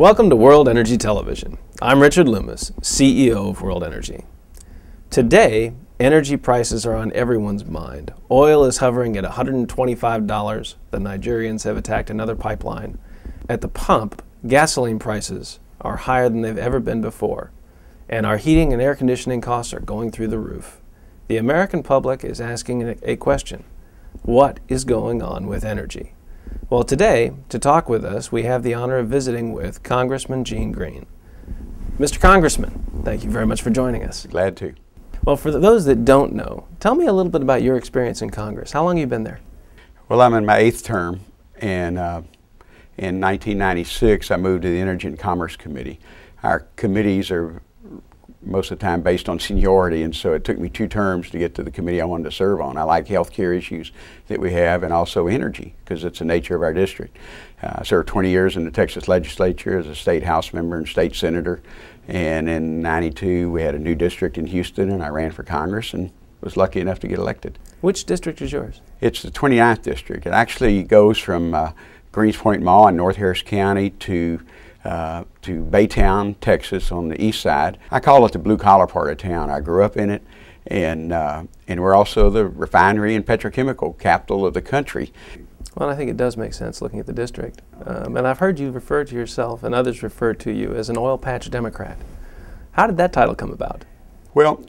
Welcome to World Energy Television. I'm Richard Loomis, CEO of World Energy. Today, energy prices are on everyone's mind. Oil is hovering at $125. The Nigerians have attacked another pipeline. At the pump, gasoline prices are higher than they've ever been before, and our heating and air conditioning costs are going through the roof. The American public is asking a question: what is going on with energy? Well, today, to talk with us, we have the honor of visiting with Congressman Green. Mr. Congressman, thank you very much for joining us. Glad to. Well, for those that don't know, tell me a little bit about your experience in Congress. How long have you been there? Well, I'm in my 8th term, and in 1996 I moved to the Energy and Commerce Committee. Our committees are most of the time based on seniority, and so it took me 2 terms to get to the committee I wanted to serve on. I like healthcare issues that we have, and also energy, because it's the nature of our district. I served 20 years in the Texas legislature as a state house member and state senator, and in '92 we had a new district in Houston, and I ran for Congress and was lucky enough to get elected. Which district is yours? It's the 29th district. It actually goes from Greens Point Mall in North Harris County to Baytown, Texas on the east side. I call it the blue-collar part of town. I grew up in it, and we're also the refinery and petrochemical capital of the country. Well, I think it does make sense looking at the district. And I've heard you refer to yourself, and others refer to you, as an oil patch Democrat. How did that title come about? Well,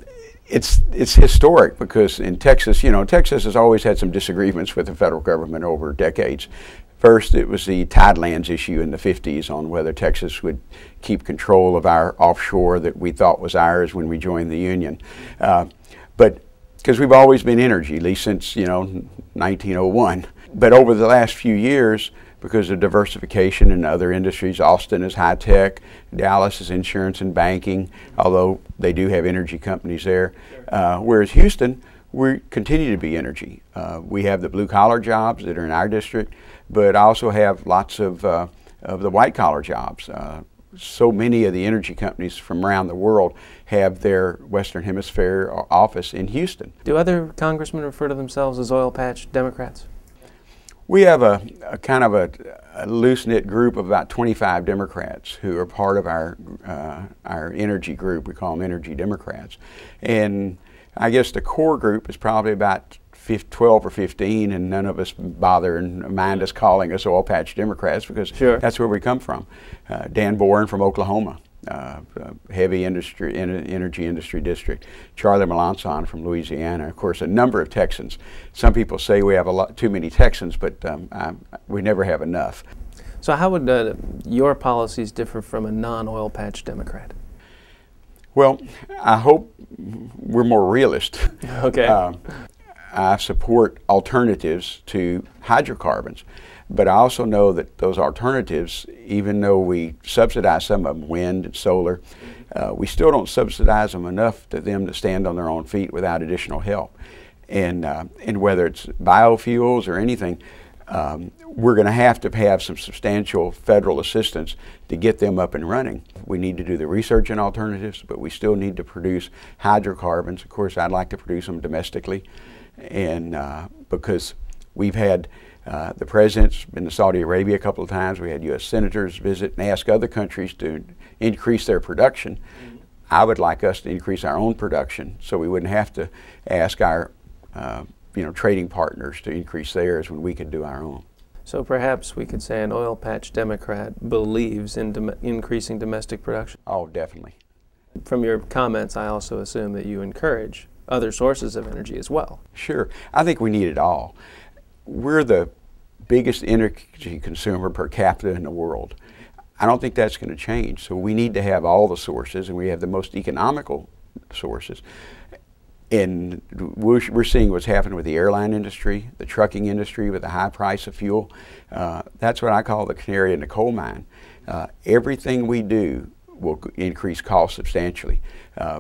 it's historic because in Texas, you know, Texas has always had some disagreements with the federal government over decades. First, it was the Tidelands issue in the 50s on whether Texas would keep control of our offshore that we thought was ours when we joined the Union. But because we've always been energy, at least since, 1901. But over the last few years, because of diversification in other industries, Austin is high tech, Dallas is insurance and banking, although they do have energy companies there. Whereas Houston, we continue to be energy. We have the blue-collar jobs that are in our district, but also have lots of the white-collar jobs. So many of the energy companies from around the world have their Western Hemisphere office in Houston. Do other congressmen refer to themselves as oil patch Democrats? We have a kind of a loose-knit group of about 25 Democrats who are part of our energy group. We call them Energy Democrats. And I guess the core group is probably about 12 or 15, and none of us bother and mind us calling us oil patch Democrats because that's where we come from. Dan Boren from Oklahoma, heavy industry, energy industry district. Charlie Melanson from Louisiana. Of course, a number of Texans. Some people say we have too many Texans, but we never have enough. So how would your policies differ from a non-oil patch Democrat? Well, I hope we're more realist. Okay. I support alternatives to hydrocarbons, but I also know that those alternatives, even though we subsidize some of them, wind and solar, we still don't subsidize them enough to them to stand on their own feet without additional help. And whether it's biofuels or anything, we're going to have some substantial federal assistance to get them up and running. We need to do the research in alternatives, but we still need to produce hydrocarbons. Of course, I'd like to produce them domestically, and because we've had the president's been to Saudi Arabia a couple of times. We had U.S. senators visit and ask other countries to increase their production. I would like us to increase our own production so we wouldn't have to ask our trading partners to increase theirs when we could do our own. So perhaps we could say an oil patch Democrat believes in increasing domestic production? Oh, definitely. From your comments, I also assume that you encourage other sources of energy as well. Sure. I think we need it all. We're the biggest energy consumer per capita in the world. I don't think that's going to change. So we need to have all the sources, and we have the most economical sources. And we're seeing what's happening with the airline industry, the trucking industry with the high price of fuel. That's what I call the canary in the coal mine. Everything we do will increase costs substantially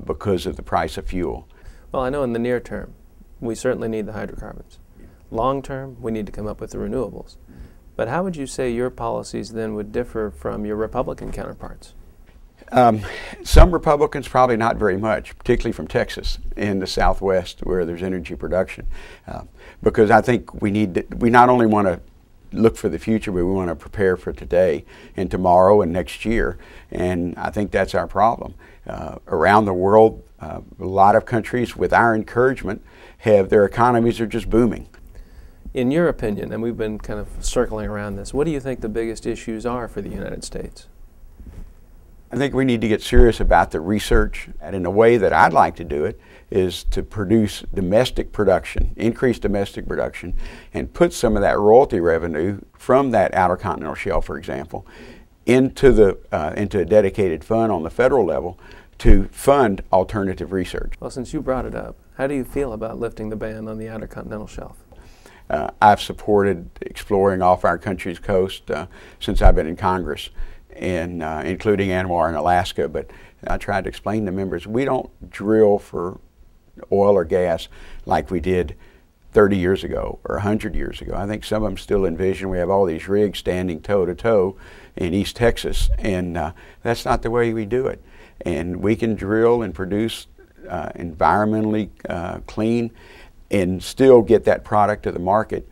because of the price of fuel. Well, I know in the near term, we certainly need the hydrocarbons. Long term, we need to come up with the renewables. But how would you say your policies then would differ from your Republican counterparts? Some Republicans, probably not very much, particularly from Texas in the Southwest where there's energy production. Because I think we not only want to look for the future, but we want to prepare for today and tomorrow and next year. And I think that's our problem. Around the world, a lot of countries, with our encouragement, have their economies are just booming. In your opinion, and we've been kind of circling around this, what do you think the biggest issues are for the United States? I think we need to get serious about the research, and in a way that I'd like to do it is to produce domestic production, increase domestic production, and put some of that royalty revenue from that outer continental shelf, for example, into a dedicated fund on the federal level to fund alternative research. Well, since you brought it up, how do you feel about lifting the ban on the outer continental shelf? I've supported exploring off our country's coast since I've been in Congress, and including Anwar in Alaska. But I tried to explain to members, we don't drill for oil or gas like we did 30 years ago or 100 years ago. I think some of them still envision we have all these rigs standing toe to toe in East Texas, and that's not the way we do it. And we can drill and produce environmentally clean and still get that product to the market,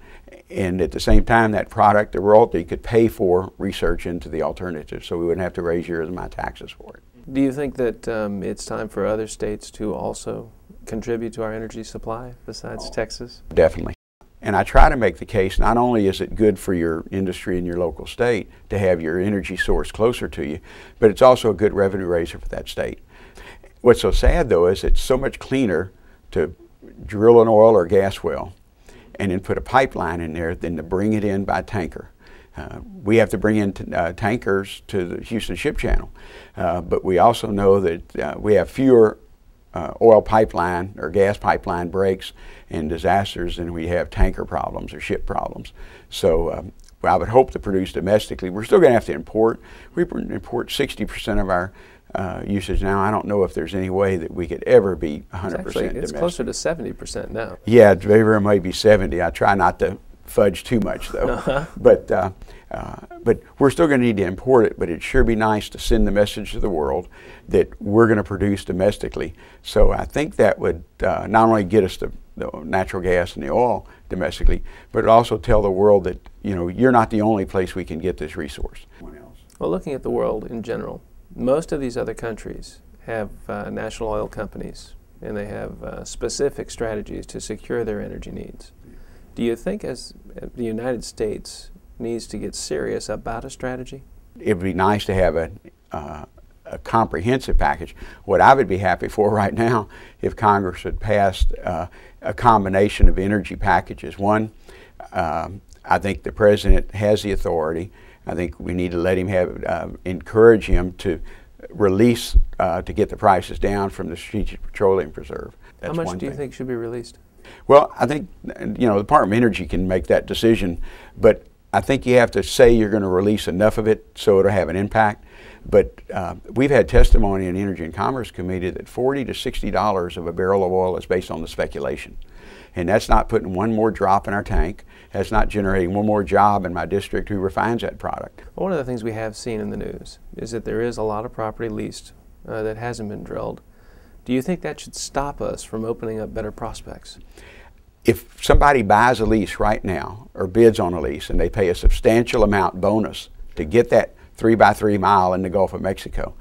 and at the same time that product, the royalty, could pay for research into the alternatives, so we wouldn't have to raise yours and my taxes for it. Do you think that it's time for other states to also contribute to our energy supply besides Texas? Definitely. And I try to make the case, not only is it good for your industry in your local state to have your energy source closer to you, but it's also a good revenue raiser for that state. What's so sad though is it's so much cleaner to drill an oil or gas well and then put a pipeline in there than to bring it in by tanker. We have to bring in tankers to the Houston Ship Channel, but we also know that we have fewer oil pipeline or gas pipeline breaks and disasters than we have tanker problems or ship problems. So I would hope to produce domestically. We're still going to have to import. We import 60% of our usage now. I don't know if there's any way that we could ever be 100% domestic. It's closer to 70% now. Yeah, it very may be 70. I try not to fudge too much though. But we're still going to need to import it, but it'd sure be nice to send the message to the world that we're going to produce domestically. So I think that would not only get us the natural gas and the oil domestically, but it also tell the world that, you know, you're not the only place we can get this resource. Well, looking at the world in general, most of these other countries have national oil companies, and they have specific strategies to secure their energy needs. Do you think as the United States needs to get serious about a strategy? It would be nice to have a comprehensive package. What I would be happy for right now if Congress had passed a combination of energy packages. One, I think the President has the authority. I think we need to let him have, encourage him to release, to get the prices down from the Strategic Petroleum Reserve. How much do you think should be released? Well, I think, you know, the Department of Energy can make that decision, but I think you have to say you're going to release enough of it so it'll have an impact. But we've had testimony in the Energy and Commerce Committee that $40 to $60 of a barrel of oil is based on the speculation. And that's not putting one more drop in our tank. That's not generating one more job in my district who refines that product. Well, one of the things we have seen in the news is that there is a lot of property leased that hasn't been drilled. Do you think that should stop us from opening up better prospects? If somebody buys a lease right now or bids on a lease and they pay a substantial amount bonus to get that 3x3 mile in the Gulf of Mexico,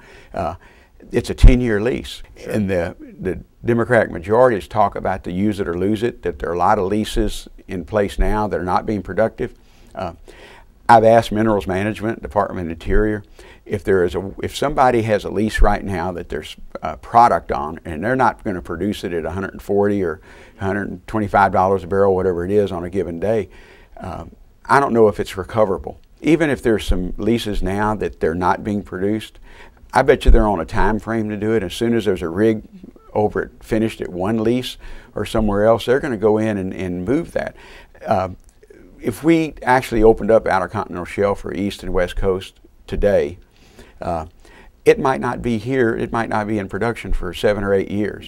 it's a 10-year lease. Sure. And the Democratic majorities talk about the use it or lose it, that there are a lot of leases in place now that are not being productive. I've asked Minerals Management, Department of Interior, if somebody has a lease right now that there's a product on and they're not going to produce it at $140 or $125 a barrel, whatever it is on a given day, I don't know if it's recoverable. Even if there's some leases now that they're not being produced, I bet you they're on a time frame to do it. As soon as there's a rig over it finished at one lease or somewhere else, they're going to go in and move that. If we actually opened up outer continental shelf for East and West Coast today, it might not be here, it might not be in production for 7 or 8 years.